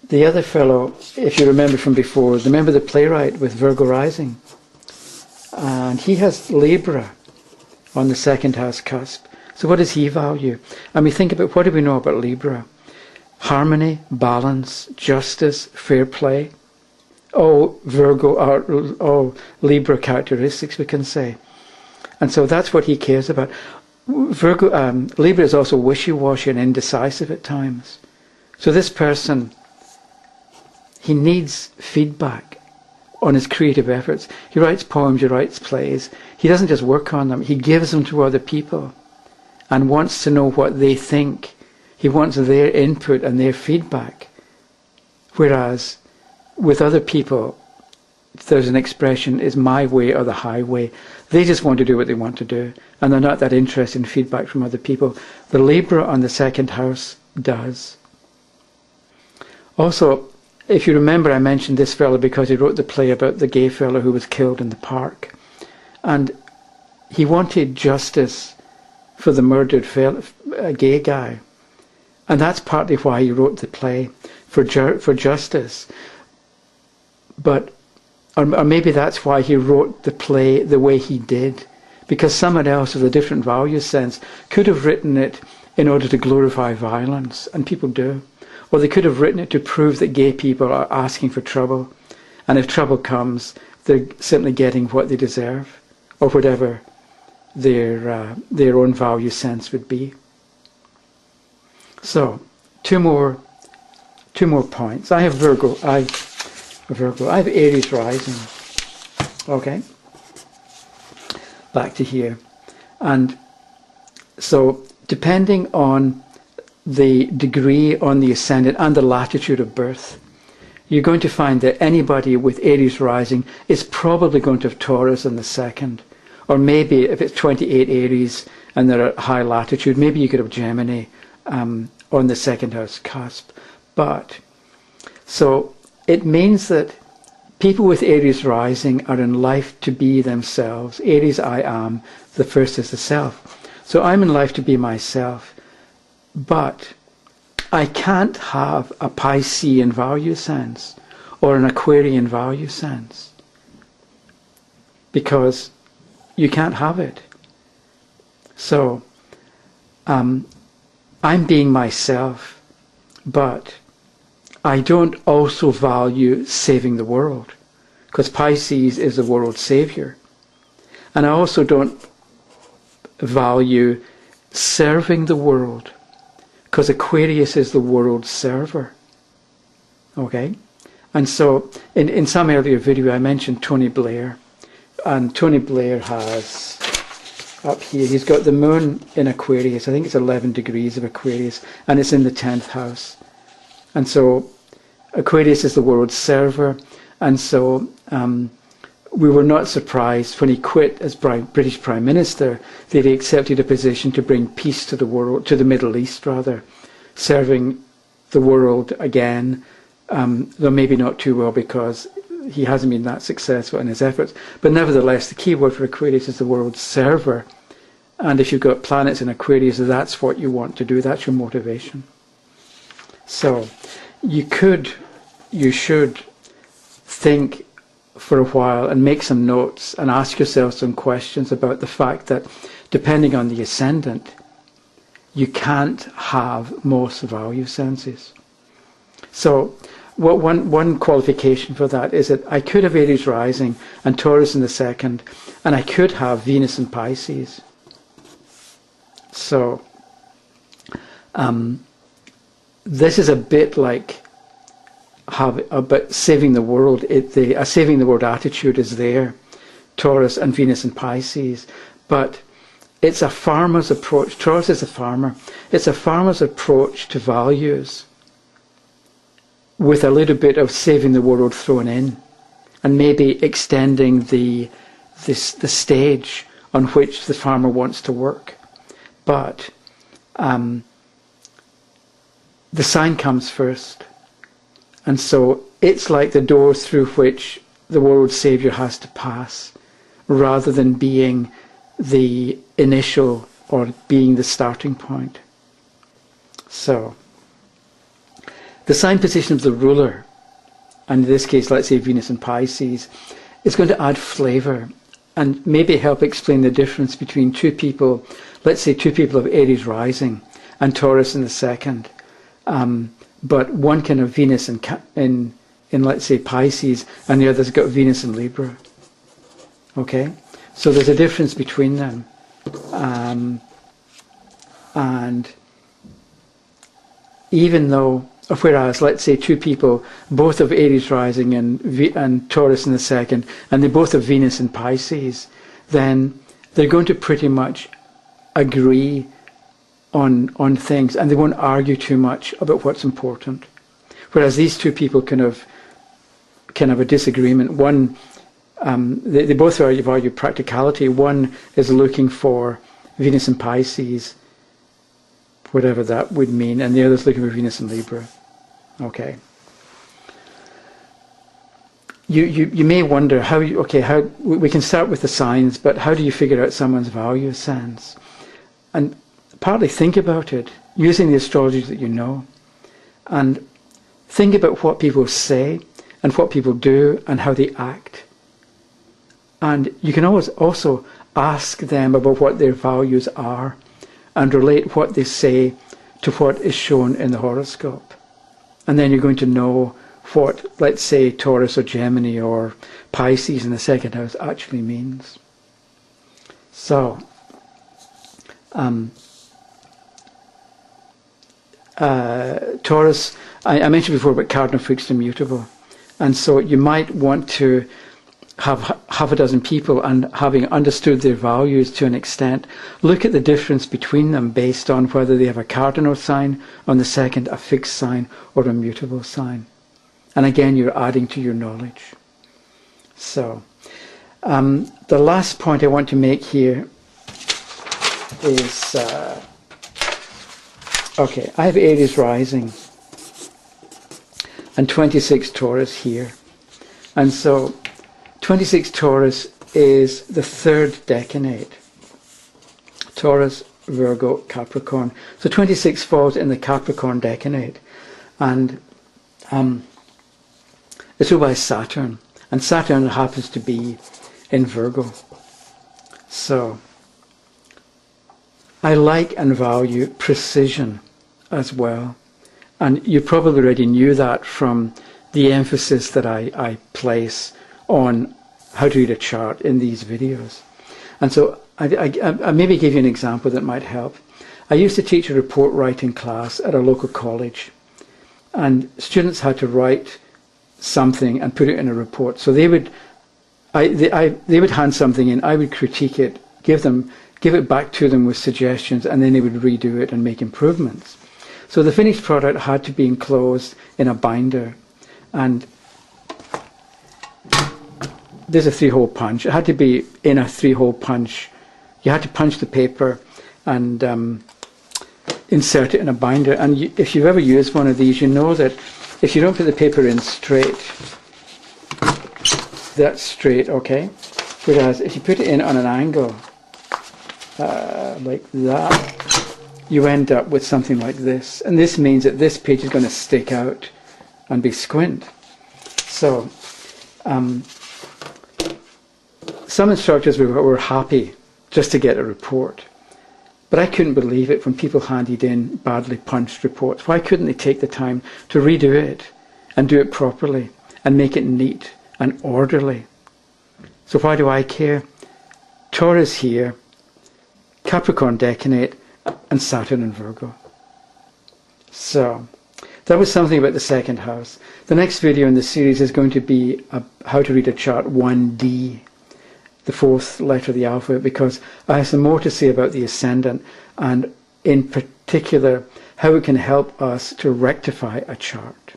the other fellow, if you remember from before, remember the playwright with Virgo rising? And he has Libra on the second house cusp. So what does he value? And we think about, what do we know about Libra? Harmony, balance, justice, fair play. All Virgo are all Libra characteristics, we can say. And so that's what he cares about. Libra is also wishy-washy and indecisive at times. So this person, he needs feedback on his creative efforts. He writes poems, he writes plays. He doesn't just work on them, he gives them to other people and wants to know what they think. He wants their input and their feedback. Whereas with other people, there's an expression, is my way or the highway. They just want to do what they want to do, and they're not that interested in feedback from other people. The Libra on the second house does. Also, if you remember, I mentioned this fellow because he wrote the play about the gay fellow who was killed in the park. And he wanted justice for the murdered gay guy. And that's partly why he wrote the play, for justice. But, or maybe that's why he wrote the play the way he did. Because someone else with a different value sense could have written it in order to glorify violence, and people do. Or they could have written it to prove that gay people are asking for trouble, and if trouble comes, they're simply getting what they deserve, or whatever their own value sense would be. So, two more points. I have Virgo. I have Aries rising. Okay. Back to here, and so depending on the degree on the ascendant and the latitude of birth, you're going to find that anybody with Aries rising is probably going to have Taurus in the second. Or maybe if it's 28 Aries and they're at high latitude, maybe you could have Gemini on the second house cusp. But, so it means that people with Aries rising are in life to be themselves. Aries, I am. The first is the self. So I'm in life to be myself. But I can't have a Piscean value sense or an Aquarian value sense, because you can't have it. So I'm being myself, but I don't also value saving the world, because Pisces is the world's savior. And I also don't value serving the world, because Aquarius is the world's server. Okay? And so, in some earlier video I mentioned Tony Blair. And Tony Blair has, up here, he's got the moon in Aquarius. I think it's 11 degrees of Aquarius, and it's in the 10th house. And so, Aquarius is the world's server. And so, we were not surprised when he quit as British Prime Minister that he accepted a position to bring peace to the world, to the Middle East rather, serving the world again, though maybe not too well because he hasn't been that successful in his efforts. But nevertheless, the key word for Aquarius is the world's server. And if you've got planets in Aquarius, that's what you want to do, that's your motivation. So, you should think for a while and make some notes and ask yourself some questions about the fact that depending on the ascendant, you can't have most value senses. So one qualification for that is that I could have Aries rising and Taurus in the second, and I could have Venus in Pisces. So this is a bit like about saving the world. A saving the world attitude is there, Taurus and Venus in Pisces, but it's a farmer's approach. Taurus is a farmer. It's a farmer's approach to values with a little bit of saving the world thrown in, and maybe extending the stage on which the farmer wants to work. But the sign comes first. And so it's like the door through which the world's saviour has to pass, rather than being the initial or being the starting point. So, The sign position of the ruler, and in this case, let's say Venus in Pisces, is going to add flavour and maybe help explain the difference between two people, let's say two people of Aries rising and Taurus in the second. But one can have Venus in let's say Pisces, and the other's got Venus in Libra. Okay? So there's a difference between them. And even though, whereas let's say two people, both of Aries rising and Taurus in the second, and they both have Venus in Pisces, then they're going to pretty much agree on things, and they won't argue too much about what's important. Whereas these two people can have a disagreement. One, they both value practicality. One is looking for Venus in Pisces, whatever that would mean, and the other is looking for Venus in Libra. Okay. You may wonder how we can start with the signs, but how do you figure out someone's value sense? And partly think about it using the astrology that you know, and think about what people say and what people do and how they act. And you can always also ask them about what their values are and relate what they say to what is shown in the horoscope. And then you're going to know what, let's say, Taurus or Gemini or Pisces in the second house actually means. So, Taurus, I mentioned before about cardinal, fixed, and mutable. And so you might want to have half a dozen people, and having understood their values to an extent, look at the difference between them based on whether they have a cardinal sign on the second, a fixed sign, or a mutable sign. And again, you're adding to your knowledge. So, the last point I want to make here is, okay, I have Aries rising and 26 Taurus here. And so 26 Taurus is the third decanate. Taurus, Virgo, Capricorn. So 26 falls in the Capricorn decanate. And it's ruled by Saturn. And Saturn happens to be in Virgo. So I like and value precision as well. And you probably already knew that from the emphasis that I place on how to read a chart in these videos. And so I maybe give you an example that might help. I used to teach a report writing class at a local college, and students had to write something and put it in a report. So they would hand something in, I would critique it, give it back to them with suggestions, and then they would redo it and make improvements. So the finished product had to be enclosed in a binder, and there's a 3-hole punch. It had to be in a 3-hole punch. You had to punch the paper and insert it in a binder. And if you've ever used one of these, you know that if you don't put the paper in straight, that's straight, okay? Whereas if you put it in on an angle, like that, you end up with something like this. And this means that this page is going to stick out and be squint. So, some instructors were happy just to get a report. But I couldn't believe it when people handed in badly punched reports. Why couldn't they take the time to redo it and do it properly and make it neat and orderly? So why do I care? Taurus here, Capricorn decanate, and Saturn in Virgo. So that was something about the second house. The next video in the series is going to be how to read a chart 1D, the fourth letter of the alphabet, because I have some more to say about the ascendant, and in particular how it can help us to rectify a chart.